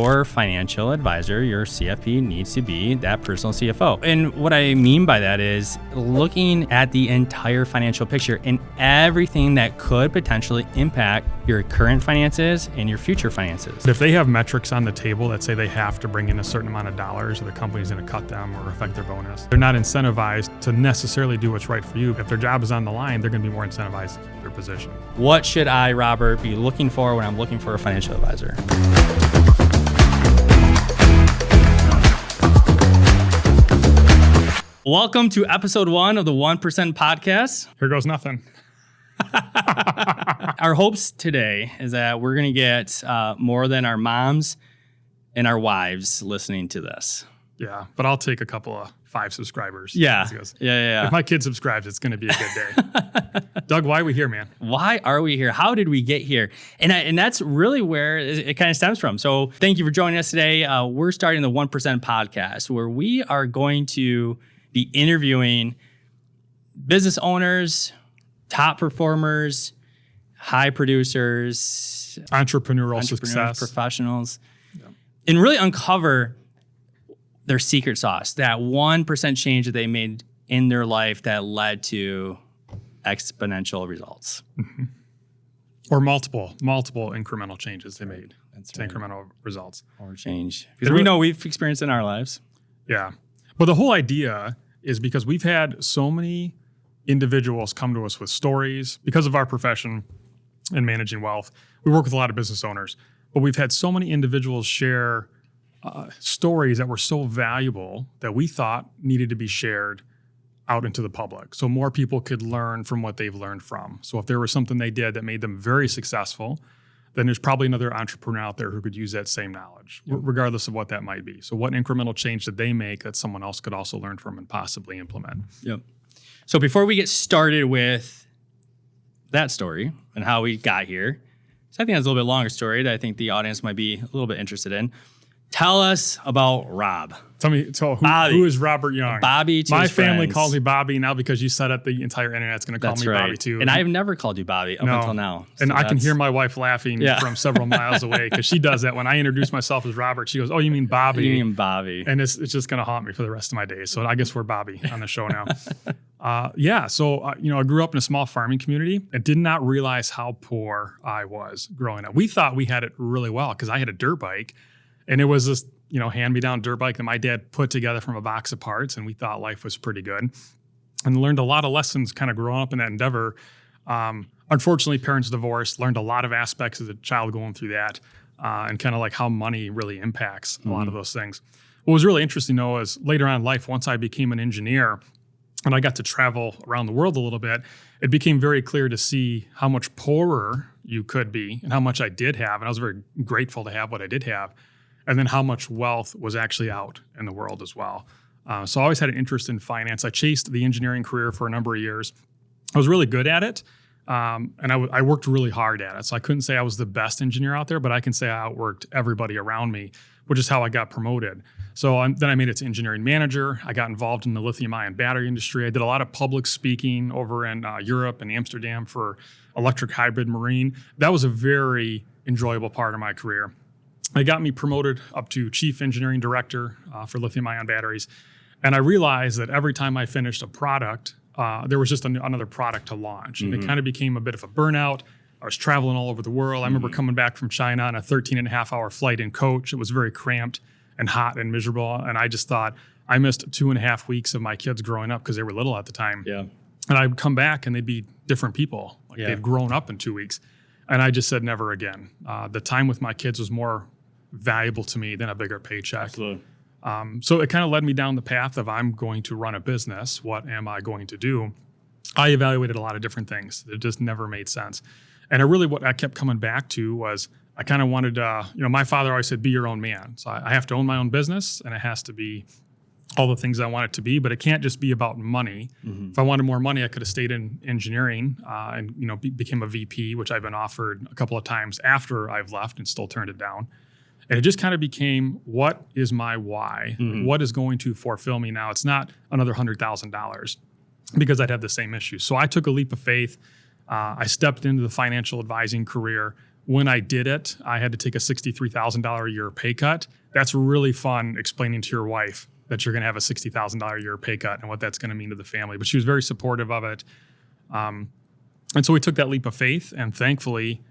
your financial advisor, your CFP, needs to be that personal CFO. And what I mean by that is looking at the entire financial picture and everything that could potentially impact your current finances and your future finances. But if they have metrics on the table that say they have to bring in a certain amount of dollars or the company's going to cut them or affect their bonus, they're not incentivized to necessarily do what's right for you. If their job is on the line, they're going to be more incentivized to keep their position. What should I, Robert, be looking for when I'm looking for a financial advisor? Welcome to episode 1 of the 1% podcast. Here goes nothing. Our hopes today is that we're going to get more than our moms and our wives listening to this. Yeah, but I'll take a couple of 5 subscribers. Yeah. If my kid subscribes, it's going to be a good day. Doug, why are we here, man? Why are we here? How did we get here? And that's really where it kind of stems from. So thank you for joining us today. We're starting the 1% podcast, where we are going to be interviewing business owners, top performers, high producers, entrepreneurial success professionals, and really uncover their secret sauce, that 1% change that they made in their life that led to exponential results. Mm-hmm. Or multiple incremental changes they made to incremental results. Or change. Because we know we've experienced in our lives. Yeah. But the whole idea is because we've had so many individuals come to us with stories because of our profession in managing wealth. We work with a lot of business owners, but we've had so many individuals share stories that were so valuable that we thought needed to be shared out into the public so more people could learn from what they've learned from. So if there was something they did that made them very successful, then there's probably another entrepreneur out there who could use that same knowledge, regardless of what that might be. So what incremental change did they make that someone else could also learn from and possibly implement? Yep. So before we get started with that story and how we got here, so I think that's a little bit longer story that I think the audience might be a little bit interested in. Tell us about Rob. Tell who is Robert Young? Bobby to my his family friends. calls me Bobby now because you said it, the entire internet's going to call me Bobby too. And I've never called you Bobby up until now. So and I can hear my wife laughing from several miles away because she does that. When I introduce myself as Robert, she goes, "Oh, you mean Bobby?" You mean Bobby. And it's just going to haunt me for the rest of my days. So I guess we're Bobby on the show now. I grew up in a small farming community and did not realize how poor I was growing up. We thought we had it really well because I had a dirt bike and it was this hand-me-down dirt bike that my dad put together from a box of parts, and we thought life was pretty good and learned a lot of lessons kind of growing up in that endeavor. Unfortunately, parents divorced, learned a lot of aspects as a child going through that and kind of like how money really impacts a lot of those things. What was really interesting, though, is later on in life, once I became an engineer and I got to travel around the world a little bit, it became very clear to see how much poorer you could be and how much I did have. And I was very grateful to have what I did have. And then how much wealth was actually out in the world as well. So I always had an interest in finance. I chased the engineering career for a number of years. I was really good at it, and I worked really hard at it. So I couldn't say I was the best engineer out there, but I can say I outworked everybody around me, which is how I got promoted. So then I made it to engineering manager. I got involved in the lithium-ion battery industry. I did a lot of public speaking over in Europe and Amsterdam for electric hybrid marine. That was a very enjoyable part of my career. It got me promoted up to chief engineering director for lithium-ion batteries. And I realized that every time I finished a product, there was just another product to launch. And it kind of became a bit of a burnout. I was traveling all over the world. I remember coming back from China on a 13-and-a-half-hour flight in coach. It was very cramped and hot and miserable. And I just thought, I missed 2.5 weeks of my kids growing up because they were little at the time. Yeah. And I'd come back and they'd be different people. They'd grown up in 2 weeks. And I just said, never again. The time with my kids was more valuable to me than a bigger paycheck. Absolutely. So it kind of led me down the path of I'm going to run a business. What am I going to do? I evaluated a lot of different things. It just never made sense. And what I kept coming back to was I kind of wanted, my father always said, be your own man. So I have to own my own business and it has to be all the things I want it to be, but it can't just be about money. Mm-hmm. If I wanted more money, I could have stayed in engineering and became a VP, which I've been offered a couple of times after I've left and still turned it down. And it just kind of became, what is my why? Mm-hmm. What is going to fulfill me now? It's not another $100,000 because I'd have the same issue. So I took a leap of faith. I stepped into the financial advising career, when I did it, I had to take a $63,000 a year pay cut. That's really fun explaining to your wife that you're going to have a $60,000 a year pay cut and what that's going to mean to the family. But she was very supportive of it. And so we took that leap of faith, and thankfully,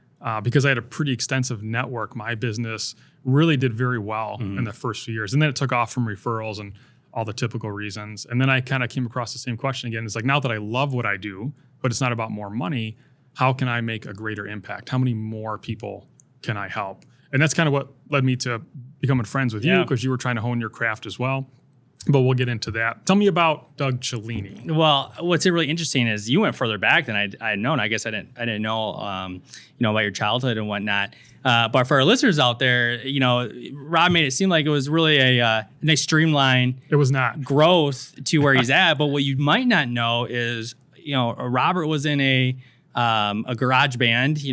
because I had a pretty extensive network, my business really did very well in the first few years. And then it took off from referrals and all the typical reasons. And then I kind of came across the same question again. It's like, now that I love what I do, but it's not about more money, how can I make a greater impact? How many more people can I help? And that's kind of what led me to becoming friends with you, because you were trying to hone your craft as well. But we'll get into that. Tell me about Doug Cellini. Well, what's really interesting is you went further back than I had known. I guess I didn't know, about your childhood and whatnot. But for our listeners out there, Rob made it seem like it was really a nice streamline. It was not growth to where he's at. But what you might not know is, Robert was in a garage band,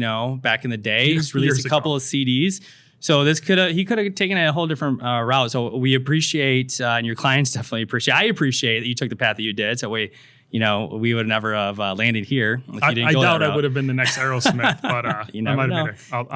back in the day. He's released a couple of CDs. So he could have taken a whole different route. So we appreciate, and your clients definitely appreciate. I appreciate that you took the path that you did. So we would never have landed here if you didn't I go doubt that route. I would have been the next Aerosmith, but you never know.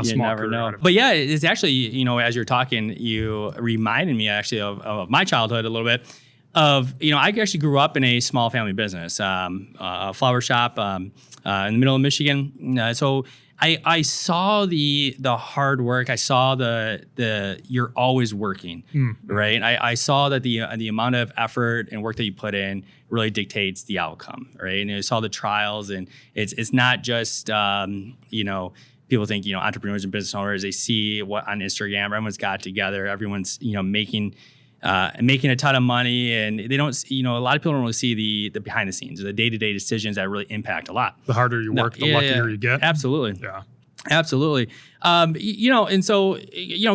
You never know. But yeah, it's actually, as you're talking, you reminded me actually of my childhood a little bit. I actually grew up in a small family business, a flower shop in the middle of Michigan. So I saw the hard work. I saw the you're always working, right? I saw that the amount of effort and work that you put in really dictates the outcome, right? And I saw the trials, and it's not just people think entrepreneurs and business owners, they see what on Instagram everyone's got together, everyone's making a ton of money, and they don't, a lot of people don't really see the behind the scenes, the day-to-day decisions that really impact a lot. The harder you work, the luckier you get. Absolutely. Yeah. Absolutely. And so,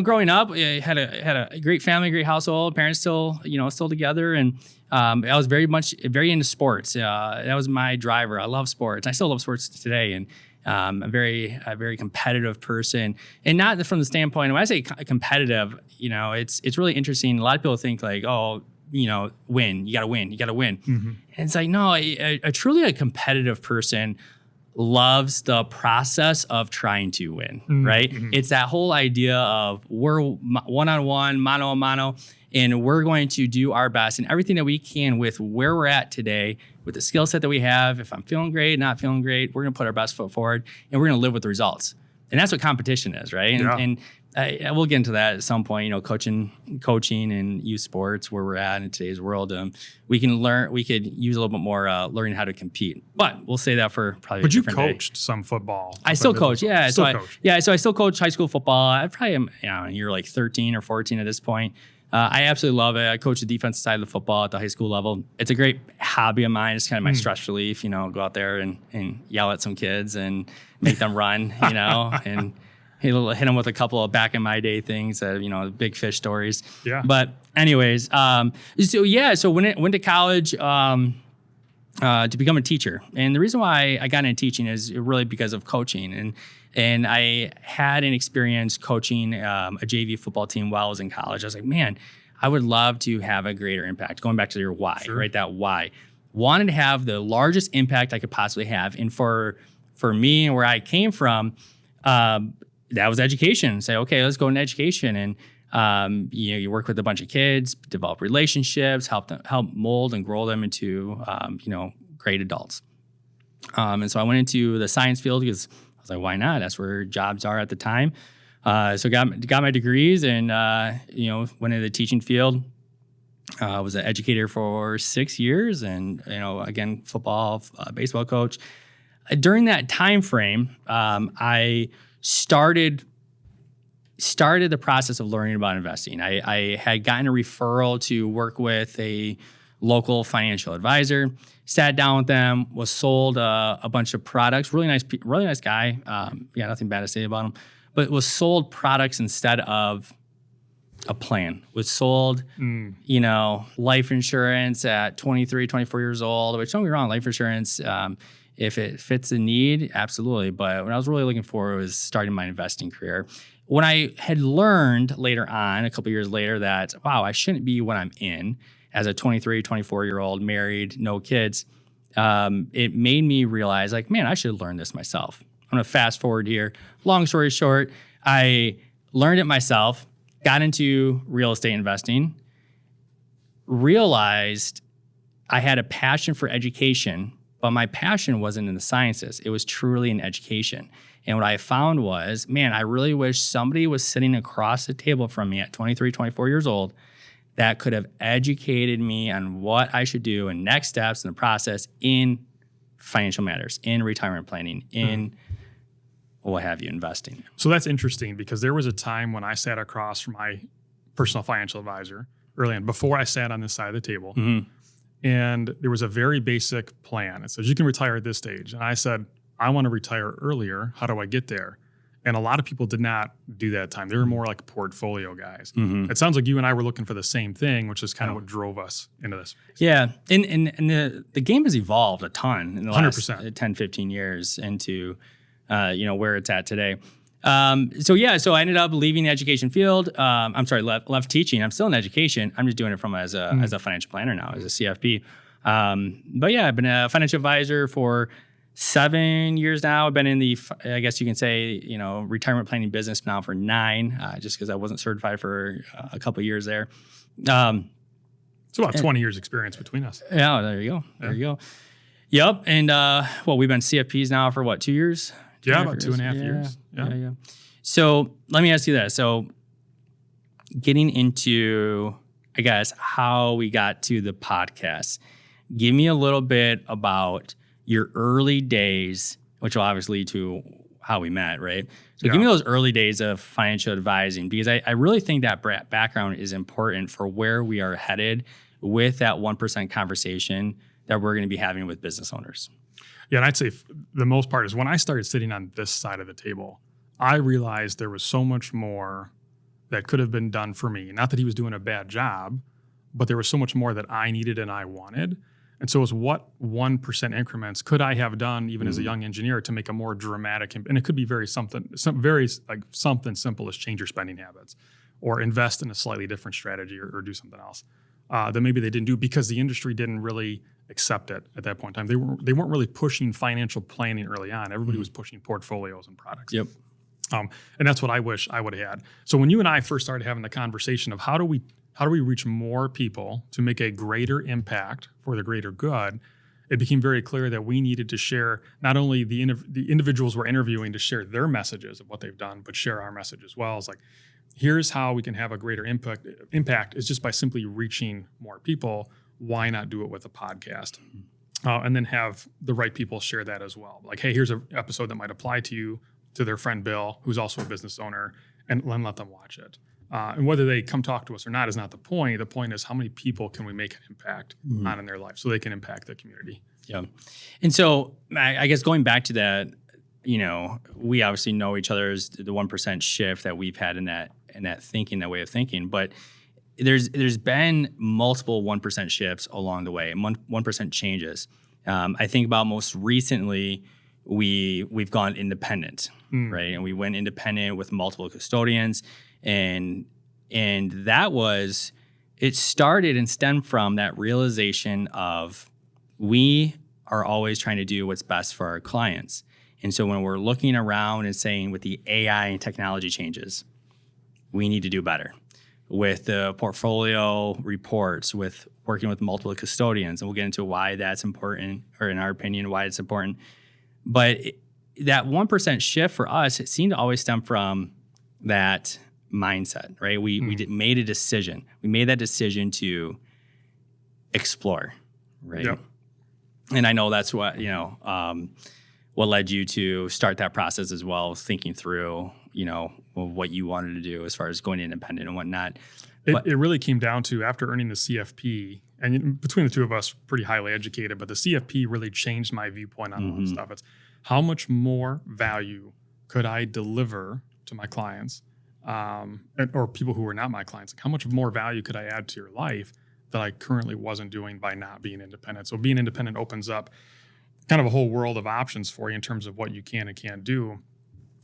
growing up, I had a great family, great household, parents still together. And I was very into sports. That was my driver. I love sports. I still love sports today. And I'm a very competitive person, and not from the standpoint, when I say competitive, it's really interesting. A lot of people think like, oh, win, you got to win. And it's like, no, a truly competitive person loves the process of trying to win, right? It's that whole idea of we're one-on-one, mano-a-mano, and we're going to do our best and everything that we can with where we're at today, with the skill set that we have. If I'm feeling great, not feeling great, we're going to put our best foot forward, and we're going to live with the results. And that's what competition is, right? And we'll get into that at some point, coaching and youth sports, where we're at in today's world. We could use a little bit more learning how to compete, but we'll say that for probably a different day. But you coached some football. I still coach, yeah. So I still coach high school football. I probably am, you're like 13 or 14 at this point. I absolutely love it. I coach the defensive side of the football at the high school level. It's a great hobby of mine. It's kind of my stress relief, go out there and yell at some kids and make them run, and hit them with a couple of back in my day things, big fish stories. Yeah. But anyways, so went to college to become a teacher. And the reason why I got into teaching is really because of coaching. And I had an experience coaching a JV football team while I was in college. I was like, man, I would love to have a greater impact. Going back to your why, right? That why. Wanted to have the largest impact I could possibly have. And for me and where I came from, that was education. Say, okay, let's go into education. And you work with a bunch of kids, develop relationships, help mold and grow them into great adults. And so I went into the science field because I was like, why not? That's where jobs are at the time. So got my degrees and went into the teaching field. I was an educator for 6 years, and again, football, baseball coach. During that time frame, I started the process of learning about investing. I had gotten a referral to work with a local financial advisor, sat down with them, was sold a bunch of products. Really nice guy. Nothing bad to say about him, but was sold products instead of a plan. Was sold, life insurance at 23, 24 years old, which don't get me wrong, life insurance, if it fits the need, absolutely. But what I was really looking for was starting my investing career. When I had learned later on, a couple years later, that, wow, I shouldn't be what I'm in as a 23, 24-year-old, married, no kids, it made me realize, like, man, I should learn this myself. I'm going to fast forward here. Long story short, I learned it myself, got into real estate investing, realized I had a passion for education, but my passion wasn't in the sciences. It was truly in education. And what I found was, man, I really wish somebody was sitting across the table from me at 23, 24 years old that could have educated me on what I should do and next steps in the process in financial matters, in retirement planning, in what have you, investing. So that's interesting because there was a time when I sat across from my personal financial advisor early on, before I sat on this side of the table. And there was a very basic plan. It says, you can retire at this stage. And I said, I want to retire earlier. How do I get there? And a lot of people did not do that time. They were more like portfolio guys. It sounds like you and I were looking for the same thing, which is kind of what drove us into this. Yeah. And the game has evolved a ton in the last 100%. 10, 15 years into, where it's at today. So I ended up leaving the education field. Left teaching. I'm still in education. I'm just doing it as a financial planner now, as a CFP. I've been a financial advisor for 7 years now. I've been in the, I guess you can say, retirement planning business now for 9, just because I wasn't certified for a couple of years there. It's about 20 years experience between us. Yeah, there you go. There you go. Yep. And we've been CFPs now for 2 years? Yeah, about 2.5 years. Yeah. So let me ask you that. So getting into, I guess, how we got to the podcast, give me a little bit about your early days, which will obviously lead to how we met, right? So give me those early days of financial advising, because I really think that background is important for where we are headed with that 1% conversation that we're going to be having with business owners. Yeah, and I'd say the most part is when I started sitting on this side of the table, I realized there was so much more that could have been done for me. Not that he was doing a bad job, but there was so much more that I needed and I wanted. And so it was what 1% increments could I have done even as a young engineer to make a more dramatic, and it could be something simple as change your spending habits or invest in a slightly different strategy or do something else that maybe they didn't do because the industry didn't really accept it at that point in time. They weren't really pushing financial planning early on. Everybody was pushing portfolios and products. Yep. And that's what I wish I would have had. So when you and I first started having the conversation of how do we reach more people to make a greater impact for the greater good, it became very clear that we needed to share not only the individuals we're interviewing to share their messages of what they've done, but share our message as well. It's like, here's how we can have a greater impact is just by simply reaching more people. Why not do it with a podcast? And then have the right people share that as well. Like, hey, here's an episode that might apply to you, to their friend Bill, who's also a business owner, and let them watch it. And whether they come talk to us or not is not the point. The point is how many people can we make an impact on in their life so they can impact the community. Yeah. And so I guess going back to that, we obviously know each other as the 1% shift that we've had in that thinking, that way of thinking. But there's been multiple 1% shifts along the way, 1% changes. I think about most recently, we've gone independent, right? And we went independent with multiple custodians. And it started and stemmed from that realization of we are always trying to do what's best for our clients. And so when we're looking around and saying with the AI and technology changes, we need to do better with the portfolio reports, with working with multiple custodians. And we'll get into why that's important, or in our opinion, why it's important. But that 1% shift for us, it seemed to always stem from that mindset, right? We made a decision. We made that decision to explore, right? Yep. And I know that's what, what led you to start that process as well, thinking through, what you wanted to do as far as going independent and whatnot. It really came down to, after earning the CFP, and between the two of us, pretty highly educated, but the CFP really changed my viewpoint on all this stuff. It's how much more value could I deliver to my clients or people who were not my clients? Like, how much more value could I add to your life that I currently wasn't doing by not being independent? So being independent opens up kind of a whole world of options for you in terms of what you can and can't do,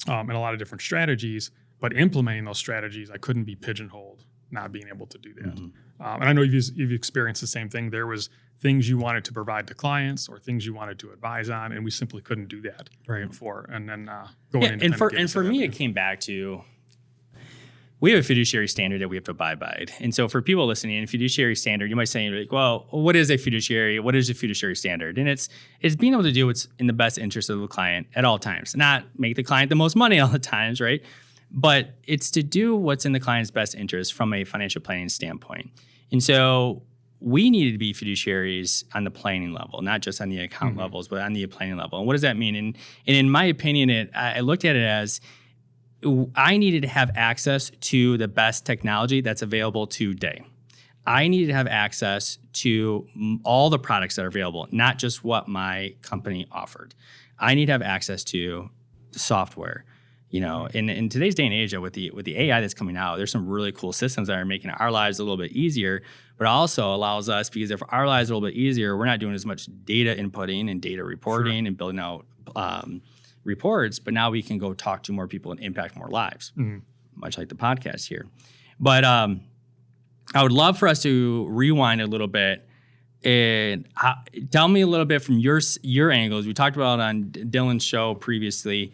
and a lot of different strategies. But implementing those strategies, I couldn't be pigeonholed not being able to do that. Mhm. And I know you've experienced the same thing. There was things you wanted to provide to clients or things you wanted to advise on, and we simply couldn't do that before. And then going into and for me, it came back to, we have a fiduciary standard that we have to abide by. And so for people listening, a fiduciary standard, you might say, like, well, what is a fiduciary? What is a fiduciary standard? And it's being able to do what's in the best interest of the client at all times, not make the client the most money all the times, right? But it's to do what's in the client's best interest from a financial planning standpoint. And so we needed to be fiduciaries on the planning level, not just on the account levels, but on the planning level. And what does that mean? And in my opinion, I looked at it as, I needed to have access to the best technology that's available today. I needed to have access to all the products that are available, not just what my company offered. I need to have access to the software. In today's day and age, with the AI that's coming out, there's some really cool systems that are making our lives a little bit easier, but also allows us, because if our lives are a little bit easier, we're not doing as much data inputting and data reporting and building out reports, but now we can go talk to more people and impact more lives, much like the podcast here. But I would love for us to rewind a little bit and tell me a little bit from your angles. We talked about on Dylan's show previously,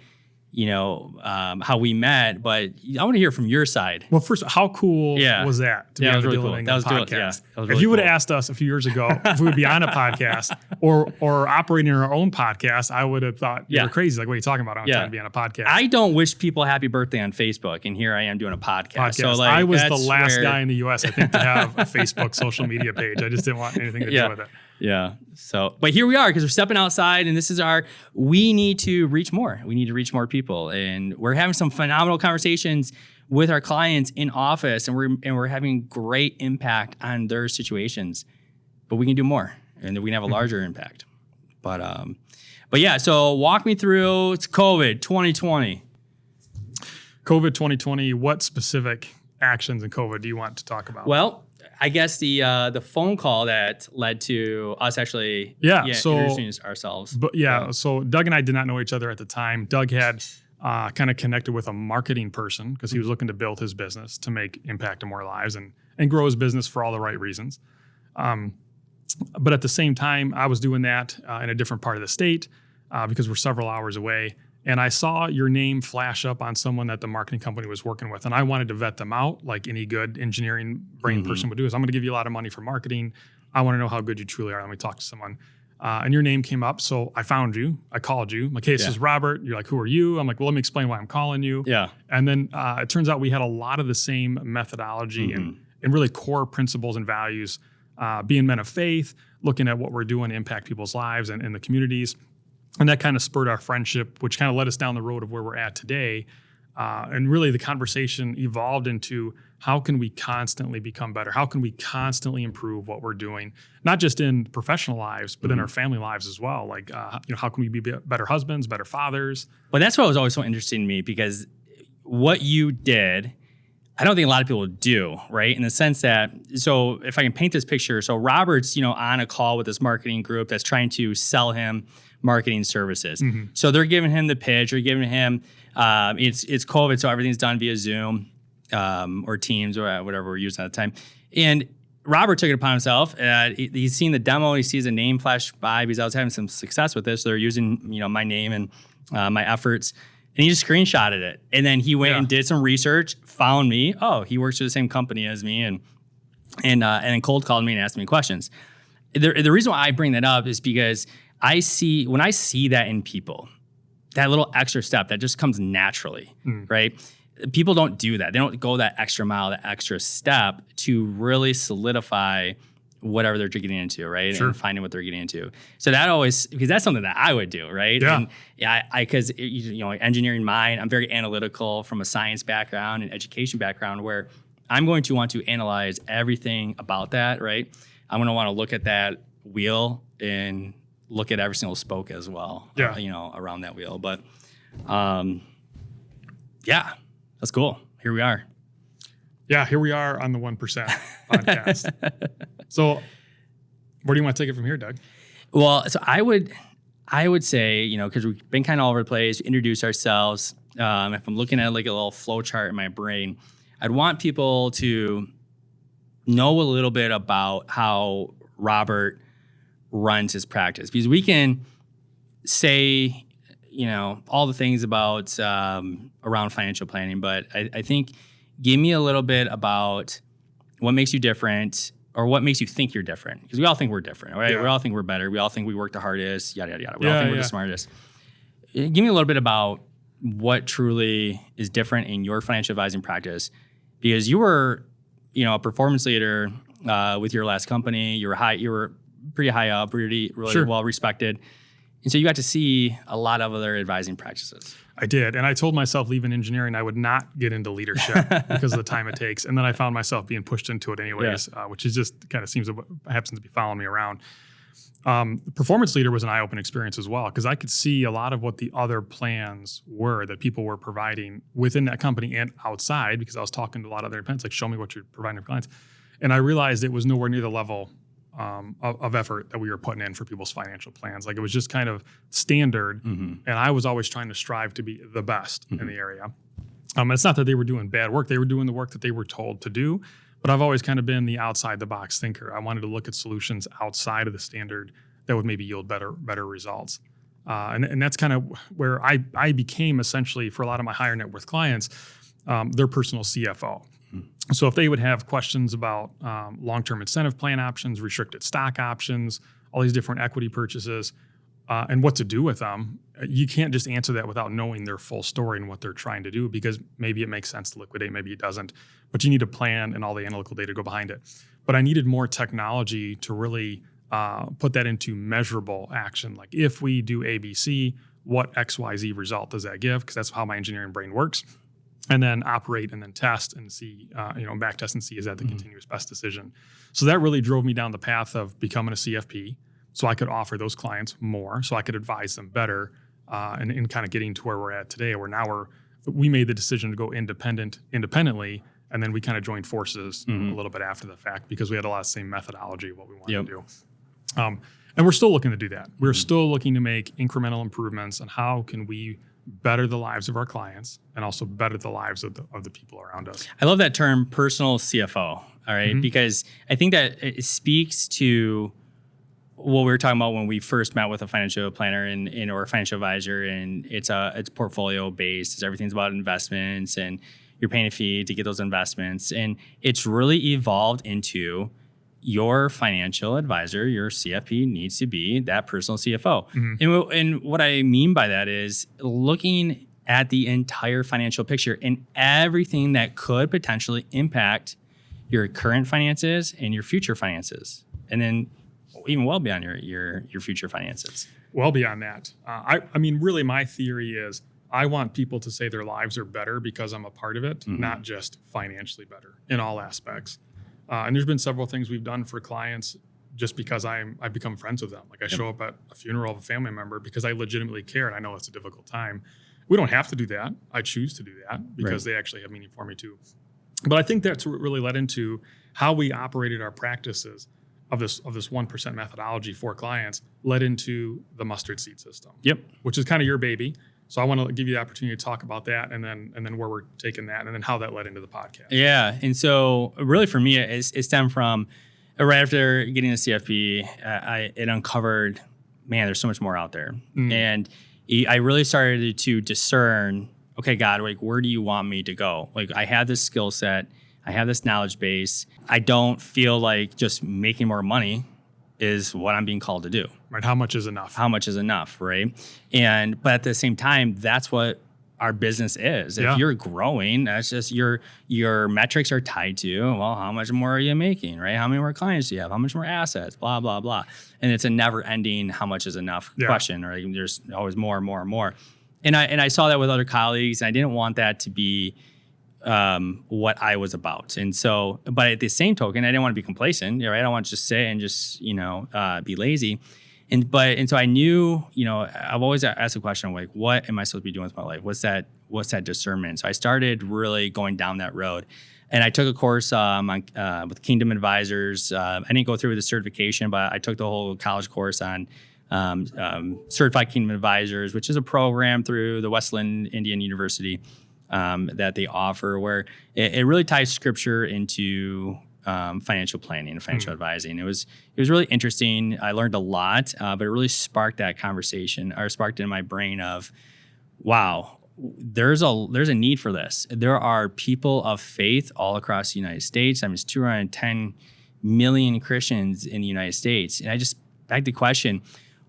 how we met, but I want to hear from your side. Well, first, how cool was that to be on the Dylan England podcast? If you would have asked us a few years ago if we would be on a podcast or operating our own podcast, I would have thought you were crazy. Like, what are you talking about? I'm trying to be on a podcast. I don't wish people happy birthday on Facebook, and here I am doing a podcast. So, like, I was the last guy in the U.S., I think, to have a Facebook social media page. I just didn't want anything to do with it. Yeah. So, but here we are, because we're stepping outside, and this is we need to reach more. We need to reach more people, and we're having some phenomenal conversations with our clients in office, and we're having great impact on their situations. But we can do more, and we can have a larger impact. But yeah. So walk me through. It's COVID 2020. COVID 2020. What specific actions in COVID do you want to talk about? Well, I guess the phone call that led to us actually introducing ourselves. But so Doug and I did not know each other at the time. Doug had kind of connected with a marketing person because he was looking to build his business to make impact in more lives and grow his business for all the right reasons. But at the same time, I was doing that in a different part of the state because we're several hours away. And I saw your name flash up on someone that the marketing company was working with. And I wanted to vet them out like any good engineering brain person would do. Is I'm going to give you a lot of money for marketing. I want to know how good you truly are. Let me talk to someone. And your name came up. So I found you. I called you. I'm like, hey, this is Robert. You're like, who are you? I'm like, well, let me explain why I'm calling you. Yeah. And then it turns out we had a lot of the same methodology and really core principles and values, being men of faith, looking at what we're doing to impact people's lives and in the communities. And that kind of spurred our friendship, which kind of led us down the road of where we're at today. And really the conversation evolved into how can we constantly become better? How can we constantly improve what we're doing? Not just in professional lives, but in our family lives as well. Like, how can we be better husbands, better fathers? Well, that's what was always so interesting to me, because what you did, I don't think a lot of people do, right? In the sense that, so if I can paint this picture, so Robert's, on a call with this marketing group that's trying to sell him marketing services. So they're giving him the pitch, they're giving him, it's COVID, so everything's done via Zoom or Teams or whatever we're using at the time. And Robert took it upon himself. He's seen the demo, he sees a name flash by because I was having some success with this. So they're using, my name and my efforts. And he just screenshotted it. And then he went and did some research, found me. Oh, he works for the same company as me, and then cold called me and asked me questions. The reason why I bring that up is because when I see that in people, that little extra step that just comes naturally, right? People don't do that. They don't go that extra mile, that extra step to really solidify whatever they're getting into, right? Sure. And finding what they're getting into. So that always, because that's something that I would do, right? Yeah. And because engineering mind, I'm very analytical from a science background and education background, where I'm going to want to analyze everything about that, right? I'm going to want to look at that wheel and look at every single spoke as well, around that wheel. But that's cool. Here we are. Yeah, here we are on the 1% podcast. So where do you want to take it from here, Doug? Well, so I would say, because we've been kind of all over the place, introduce ourselves. If I'm looking at like a little flow chart in my brain, I'd want people to know a little bit about how Robert runs his practice, because we can say, all the things about around financial planning, but I think give me a little bit about what makes you different, or what makes you think you're different, because we all think we're different, right? Yeah. We all think we're better. We all think we work the hardest, yada, yada, yada. We all Yeah, think we're yeah. the smartest. Give me a little bit about what truly is different in your financial advising practice, because you were, a performance leader with your last company. You were pretty high up, really Sure. well respected. And so you got to see a lot of other advising practices. I did. And I told myself leaving engineering, I would not get into leadership because of the time it takes. And then I found myself being pushed into it anyways, which is just kind of happens to be following me around. Performance leader was an eye-opening experience as well, because I could see a lot of what the other plans were that people were providing within that company and outside, because I was talking to a lot of other clients, like, show me what you're providing for clients. And I realized it was nowhere near the level of effort that we were putting in for people's financial plans. Like, it was just kind of standard. And I was always trying to strive to be the best in the area. It's not that they were doing bad work. They were doing the work that they were told to do. But I've always kind of been the outside the box thinker. I wanted to look at solutions outside of the standard that would maybe yield better results. And that's kind of where I became, essentially, for a lot of my higher net worth clients, their personal CFO. So if they would have questions about long-term incentive plan options, restricted stock options, all these different equity purchases, and what to do with them, you can't just answer that without knowing their full story and what they're trying to do, because maybe it makes sense to liquidate, maybe it doesn't. But you need a plan and all the analytical data to go behind it. But I needed more technology to really put that into measurable action. Like, if we do ABC, what XYZ result does that give? Because that's how my engineering brain works. And then operate and then test and see, back test and see, is that the continuous best decision? So that really drove me down the path of becoming a CFP, so I could offer those clients more, so I could advise them better, and kind of getting to where we're at today, where now we made the decision to go independently, and then we kind of joined forces a little bit after the fact, because we had a lot of the same methodology of what we wanted to do. And we're still looking to do that. We're still looking to make incremental improvements on how can we better the lives of our clients and also better the lives of the people around us. I love that term, personal CFO, all right? Because I think that it speaks to what we were talking about when we first met with a financial planner or a financial advisor, and it's portfolio based. It's everything's about investments, and you're paying a fee to get those investments. And it's really evolved into your financial advisor, your CFP, needs to be that personal CFO. And what I mean by that is looking at the entire financial picture and everything that could potentially impact your current finances and your future finances, and then even well beyond your future finances. Well beyond that. I mean, really, my theory is I want people to say their lives are better because I'm a part of it, not just financially better in all aspects. And there's been several things we've done for clients just because I've become friends with them. Like, I show up at a funeral of a family member because I legitimately care, and I know it's a difficult time. We don't have to do that. I choose to do that because they actually have meaning for me too. But I think that's what really led into how we operated our practices of this 1% methodology for clients, led into the mustard seed system. Which is kind of your baby. So I want to give you the opportunity to talk about that, and then where we're taking that, and then how that led into the podcast. Yeah, and so really for me, it stemmed from right after getting the CFP, it uncovered, man, there's so much more out there, and I really started to discern, okay, God, like, where do you want me to go? Like, I have this skill set, I have this knowledge base. I don't feel like just making more money is what I'm being called to do. Right. How much is enough? How much is enough, right? But at the same time, that's what our business is. If you're growing, that's just your metrics are tied to, well, how much more are you making, right? How many more clients do you have? How much more assets? Blah, blah, blah. And it's a never ending how much is enough question, right? There's always more and more and more. And I saw that with other colleagues, and I didn't want that to be what I was about. And so, but at the same token, I didn't want to be complacent, right? I don't want to just say and just, be lazy. And so I knew, I've always asked the question, like, what am I supposed to be doing with my life? What's that discernment? So I started really going down that road. And I took a course with Kingdom Advisors. I didn't go through with the certification, but I took the whole college course on Certified Kingdom Advisors, which is a program through the Wesleyan Indian University that they offer, where it really ties scripture into financial planning and financial advising. It was really interesting. I learned a lot, but it really sparked that conversation, or sparked in my brain of, wow, there's a need for this. There are people of faith all across the United States. I mean, it's 210 million Christians in the United States. And I just begged the question,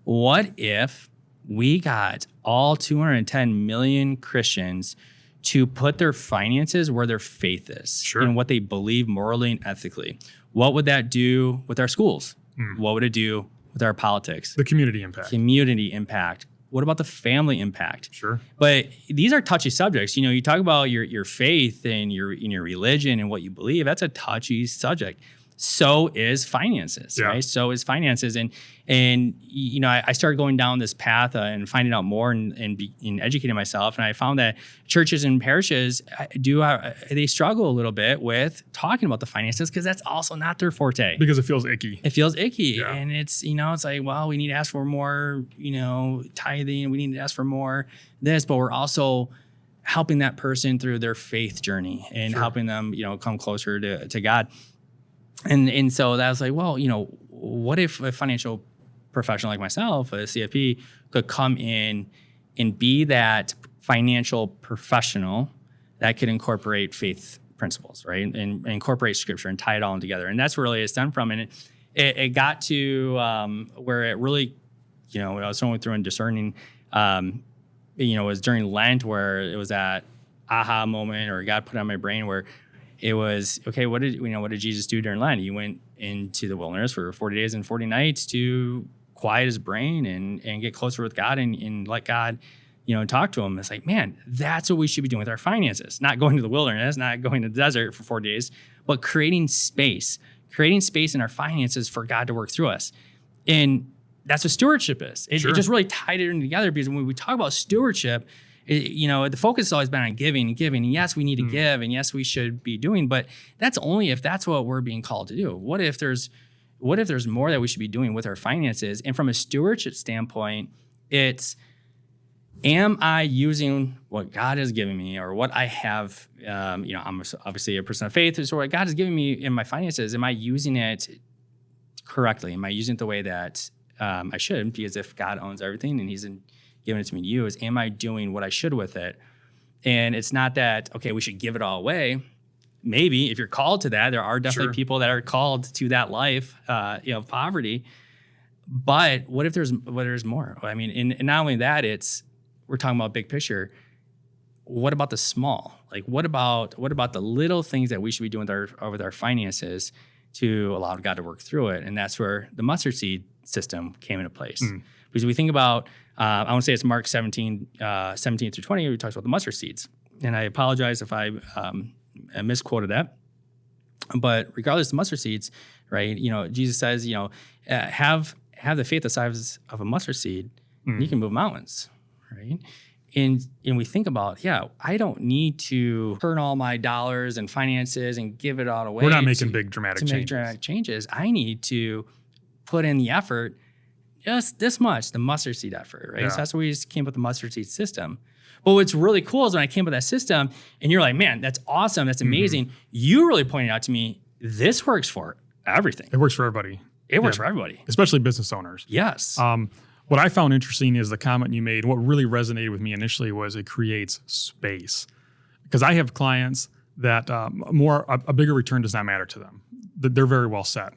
what if we got all 210 million Christians to put their finances where their faith is and what they believe morally and ethically? What would that do with our schools? What would it do with our politics? The community impact. What about the family impact? Sure. But these are touchy subjects. You talk about your faith and your religion and what you believe. That's a touchy subject. So is finances, right? So is finances. And I started going down this path and finding out more and educating myself. And I found that churches and parishes they struggle a little bit with talking about the finances, because that's also not their forte. Because it feels icky. Yeah. And it's like, well, we need to ask for more, tithing. We need to ask for more this, but we're also helping that person through their faith journey and helping them, come closer to God. And so that was like, well, what if a financial professional like myself, a CFP, could come in and be that financial professional that could incorporate faith principles, right? And incorporate scripture and tie it all in together. And that's where really it's done from. And it got to where it really, I was going through and discerning, it was during Lent where it was that aha moment, or God put on my brain where it was, okay, what did Jesus do during Lent? He went into the wilderness for 40 days and 40 nights to quiet his brain and get closer with God and let God, talk to him. It's like, man, that's what we should be doing with our finances. Not going to the wilderness, not going to the desert for 40 days, but creating space in our finances for God to work through us. And that's what stewardship is. It just really tied it in together, because when we talk about stewardship, the focus has always been on giving and giving. And yes, we need to give, and yes, we should be doing, but that's only if that's what we're being called to do. What if there's more that we should be doing with our finances? And from a stewardship standpoint, it's, am I using what God has given me, or what I have? I'm obviously a person of faith, so what God has given me in my finances, am I using it correctly? Am I using it the way that I should? Because if God owns everything and He's giving it to me to use, am I doing what I should with it? And it's not that, okay, we should give it all away. Maybe if you're called to that, there are definitely people that are called to that life, of poverty. But what if there's more? I mean, and not only that, we're talking about big picture. What about the small? Like, what about the little things that we should be doing with our finances to allow God to work through it? And that's where the mustard seed system came into place. Because we think about, I want to say it's Mark 17 through 20, where he talks about the mustard seeds. And I apologize if I misquoted that. But regardless of mustard seeds, right? Jesus says, have the faith the size of a mustard seed, and you can move mountains, right? And we think about, I don't need to turn all my dollars and finances and give it all away. We're not making big dramatic changes. I need to put in the effort, just this much, the mustard seed effort, right? So that's why we just came up with the mustard seed system. But what's really cool is when I came up with that system, and you're like, man, that's awesome, that's amazing. You really pointed out to me, this works for everything. It works for everybody. It works for everybody. Especially business owners. Yes. What I found interesting is the comment you made. What really resonated with me initially was it creates space. Because I have clients that a bigger return does not matter to them. They're very well set.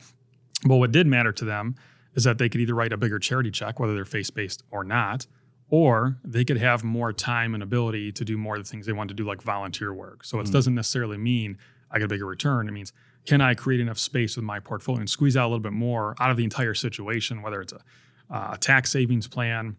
But what did matter to them is that they could either write a bigger charity check, whether they're faith-based or not, or they could have more time and ability to do more of the things they want to do, like volunteer work. So it doesn't necessarily mean I get a bigger return. It means, can I create enough space with my portfolio and squeeze out a little bit more out of the entire situation, whether it's a tax savings plan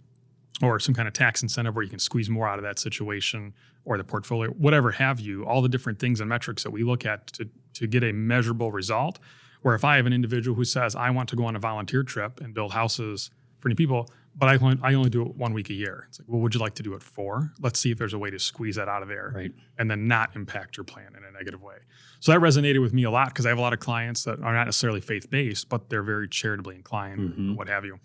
or some kind of tax incentive where you can squeeze more out of that situation, or the portfolio, whatever have you, all the different things and metrics that we look at to get a measurable result. Where if I have an individual who says, I want to go on a volunteer trip and build houses for any people, but I only do it 1 week a year. It's like, well, would you like to do it 4? Let's see if there's a way to squeeze that out of there, right? And then not impact your plan in a negative way. So that resonated with me a lot, because I have a lot of clients that are not necessarily faith-based, but they're very charitably inclined, what have you.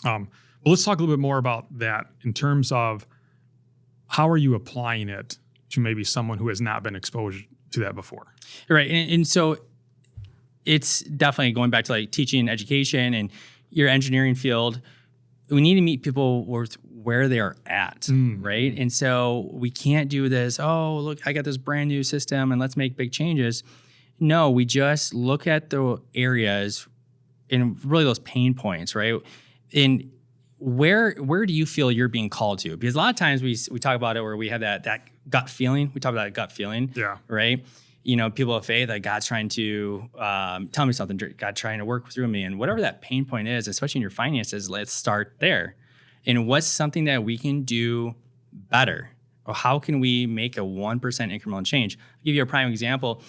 But let's talk a little bit more about that in terms of how are you applying it to maybe someone who has not been exposed to that before? Right. And so it's definitely going back to like teaching, education, and your engineering field. We need to meet people where they are at, right? And so we can't do this, oh, look, I got this brand new system and let's make big changes. No, we just look at the areas and really those pain points, right? And where do you feel you're being called to? Because a lot of times we talk about it where we have that gut feeling. We talk about that gut feeling, right? You know, people of faith, like God's trying to tell me something, God trying to work through me. And whatever that pain point is, especially in your finances, let's start there. And what's something that we can do better? Or how can we make a 1% incremental change? I'll give you a prime example.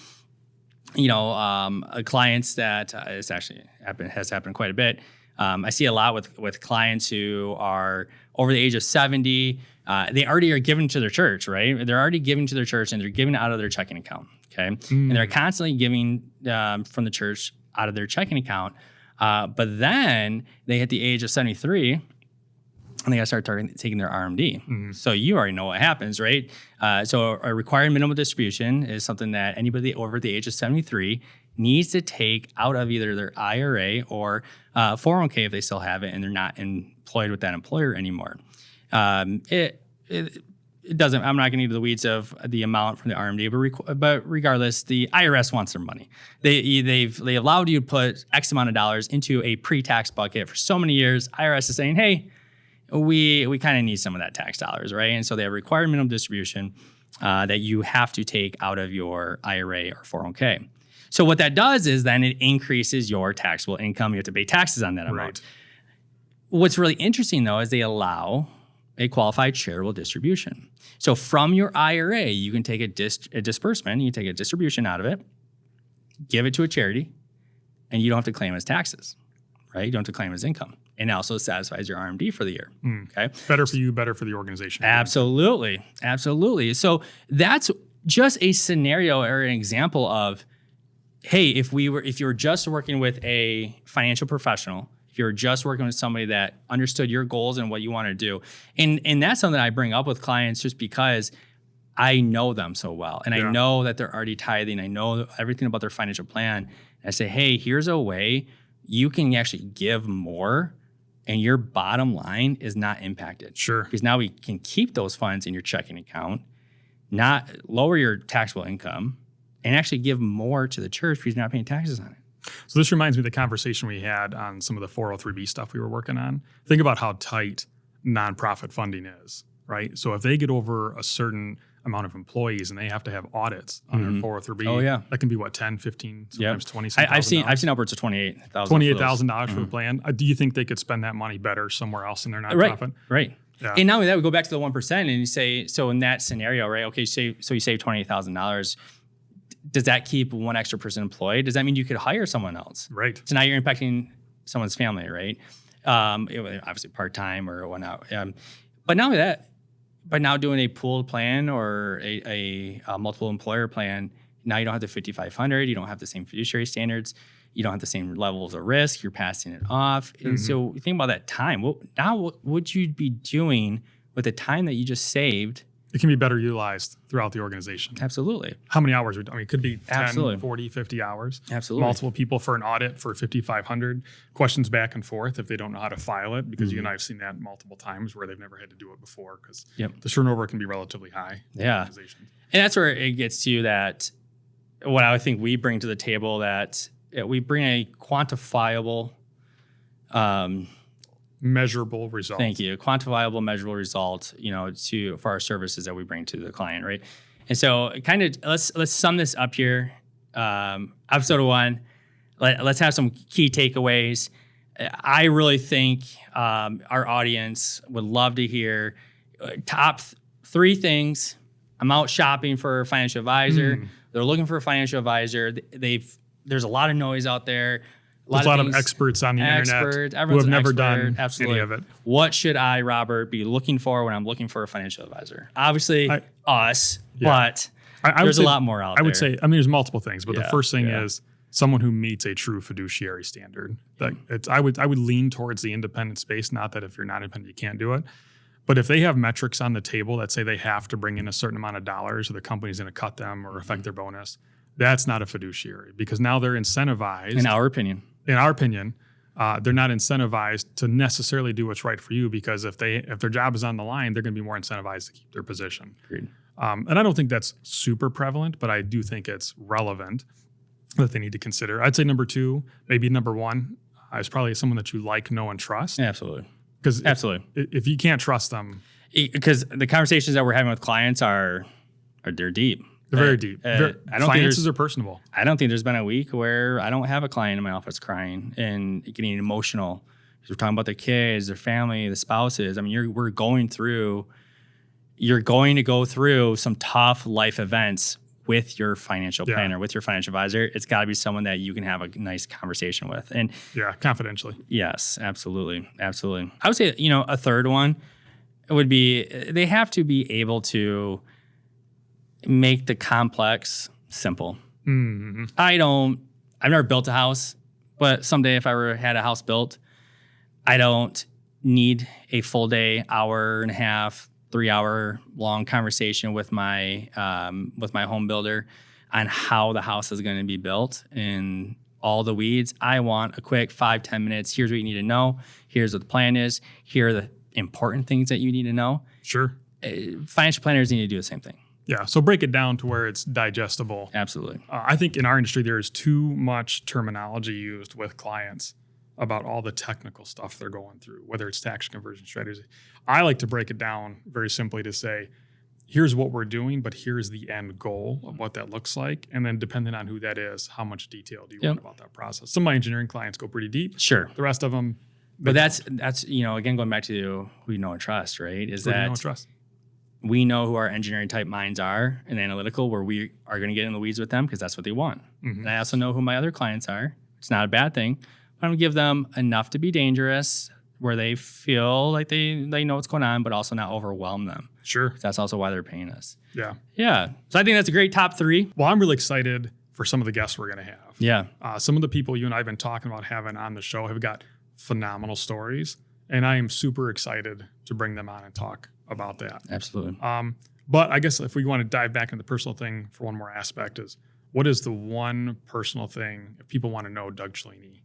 You know, clients that it's actually has happened quite a bit. I see a lot with clients who are over the age of 70. They already are giving to their church, right? They're already giving to their church and they're giving out of their checking account. Okay. And they're constantly giving from the church out of their checking account. But then they hit the age of 73 and they got to start taking their RMD. So you already know what happens, right? So a required minimum distribution is something that anybody over the age of 73 needs to take out of either their IRA or 401k if they still have it and they're not employed with that employer anymore. It doesn't. I'm not going to get into the weeds of the amount from the RMD, but regardless, the IRS wants their money. They allowed you to put X amount of dollars into a pre-tax bucket for so many years. IRS is saying, hey, we kind of need some of that tax dollars, right? And so they have required minimum distribution that you have to take out of your IRA or 401k. So what that does is then it increases your taxable income. You have to pay taxes on that amount. Right. What's really interesting, though, is they allow a qualified charitable distribution. So from your IRA, you can take a disbursement, you can take a distribution out of it, give it to a charity, and you don't have to claim as taxes, right? You don't have to claim as income. And it also satisfies your RMD for the year, okay? Better for you, better for the organization. Absolutely, absolutely. So that's just a scenario or an example of, hey, if you're just working with a financial professional, if you're just working with somebody that understood your goals and what you want to do. And that's something I bring up with clients just because I know them so well. And I know that they're already tithing. I know everything about their financial plan. And I say, hey, here's a way you can actually give more and your bottom line is not impacted. Sure. Because now we can keep those funds in your checking account, not lower your taxable income, and actually give more to the church because you're not paying taxes on it. So this reminds me of the conversation we had on some of the 403B stuff we were working on. Think about how tight nonprofit funding is, right? So if they get over a certain amount of employees and they have to have audits on their 403B, that can be what, 10, 15, sometimes 20. I've seen upwards of $28,000. $28,000 for the plan. Do you think they could spend that money better somewhere else in their nonprofit? Right. Yeah. And not only that, we go back to the 1% and you say, so in that scenario, right? Okay, so you save $28,000. Does that keep one extra person employed? Does that mean you could hire someone else? Right. So now you're impacting someone's family, right? Obviously part-time or whatnot. But not only that, but now doing a pooled plan or a multiple employer plan, now you don't have the 5,500. You don't have the same fiduciary standards. You don't have the same levels of risk. You're passing it off. And so you think about that time. What would you be doing with the time that you just saved? It can be better utilized throughout the organization. Absolutely. How many hours? It could be 10, Absolutely. 40, 50 hours. Absolutely. Multiple people for an audit for 5,500. Questions back and forth if they don't know how to file it, because you and I have seen that multiple times where they've never had to do it before because the turnover can be relatively high. Yeah. And that's where it gets to that, what I think we bring to the table, that we bring a quantifiable measurable result. Thank you. Quantifiable, measurable result, for our services that we bring to the client, right? And so kind of let's sum this up here. Episode 1, let's have some key takeaways. I really think our audience would love to hear top 3 things. I'm out shopping for a financial advisor. They're looking for a financial advisor. There's a lot of noise out there. There's a lot of experts on the internet who have never done any of it. What should I, Robert, be looking for when I'm looking for a financial advisor? Obviously, us, but there's a lot more out there. I would say, there's multiple things, but the first thing is someone who meets a true fiduciary standard. I would lean towards the independent space, not that if you're not independent, you can't do it. But if they have metrics on the table that say they have to bring in a certain amount of dollars or the company's going to cut them or affect their bonus, that's not a fiduciary, because now they're incentivized. In our opinion, they're not incentivized to necessarily do what's right for you, because if their job is on the line, they're going to be more incentivized to keep their position. agreed. And I don't think that's super prevalent, but I do think it's relevant that they need to consider. I'd say number 2, maybe number 1 is probably someone that you like, know, and trust. Absolutely. Because Absolutely. If you can't trust them, Because the conversations that we're having with clients they're deep. they're very deep. I don't think Finances are personable. I don't think there's been a week where I don't have a client in my office crying and getting emotional. We're talking about their kids, their family, the spouses. I mean, you're going to go through some tough life events with your financial planner, with your financial advisor. It's got to be someone that you can have a nice conversation with. And confidentially. yes, absolutely. Absolutely. I would say, a third one would be they have to be able to make the complex simple. Mm-hmm. I've never built a house, but someday if I ever had a house built, I don't need a full day, hour and a half, 3-hour long conversation with my home builder on how the house is going to be built and all the weeds. I want a quick 5-10 minutes. Here's what you need to know. Here's what the plan is. Here are the important things that you need to know. Sure. Financial planners need to do the same thing. Yeah. So break it down to where it's digestible. Absolutely. I think in our industry, there is too much terminology used with clients about all the technical stuff they're going through, whether it's tax conversion strategy. I like to break it down very simply to say, here's what we're doing, but here's the end goal of what that looks like. And then depending on who that is, how much detail do you want about that process? Some of my engineering clients go pretty deep. Sure. The rest of them. But that's again, going back to who you know and trust, right? Is that know and trust. We know who our engineering type minds are in analytical, where we are going to get in the weeds with them because that's what they want. Mm-hmm. And I also know who my other clients are. It's not a bad thing. But I'm going to give them enough to be dangerous where they feel like they know what's going on, but also not overwhelm them. Sure. That's also why they're paying us. Yeah. Yeah. So I think that's a great top 3. Well, I'm really excited for some of the guests we're going to have. Yeah. Some of the people you and I have been talking about having on the show have got phenomenal stories, and I am super excited to bring them on and talk about that. Absolutely. But I guess if we want to dive back into the personal thing for one more aspect is, what is the one personal thing, if people want to know Doug Cellini,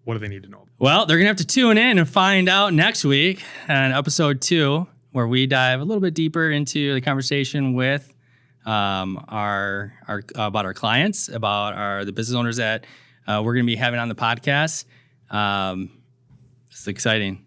what do they need to know? Well, they're going to have to tune in and find out next week on episode 2, where we dive a little bit deeper into the conversation with our about our clients, about the business owners that we're going to be having on the podcast. It's exciting.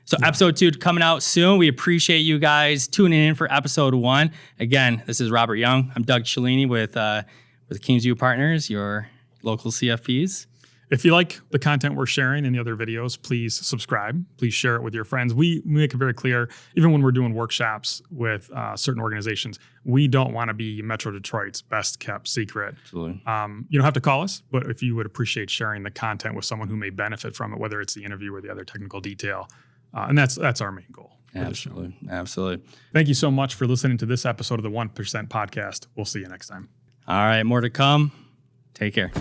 So episode 2 coming out soon. We appreciate you guys tuning in for episode 1. Again, this is Robert Young. I'm Doug Cellini with Kingsview Partners, your local CFPs. If you like the content we're sharing in the other videos, please subscribe. Please share it with your friends. We make it very clear, even when we're doing workshops with certain organizations, we don't want to be Metro Detroit's best kept secret. Absolutely. You don't have to call us, but if you would appreciate sharing the content with someone who may benefit from it, whether it's the interview or the other technical detail, and that's our main goal. Absolutely. Absolutely. Thank you so much for listening to this episode of the 1% Podcast. We'll see you next time. All right. More to come. Take care.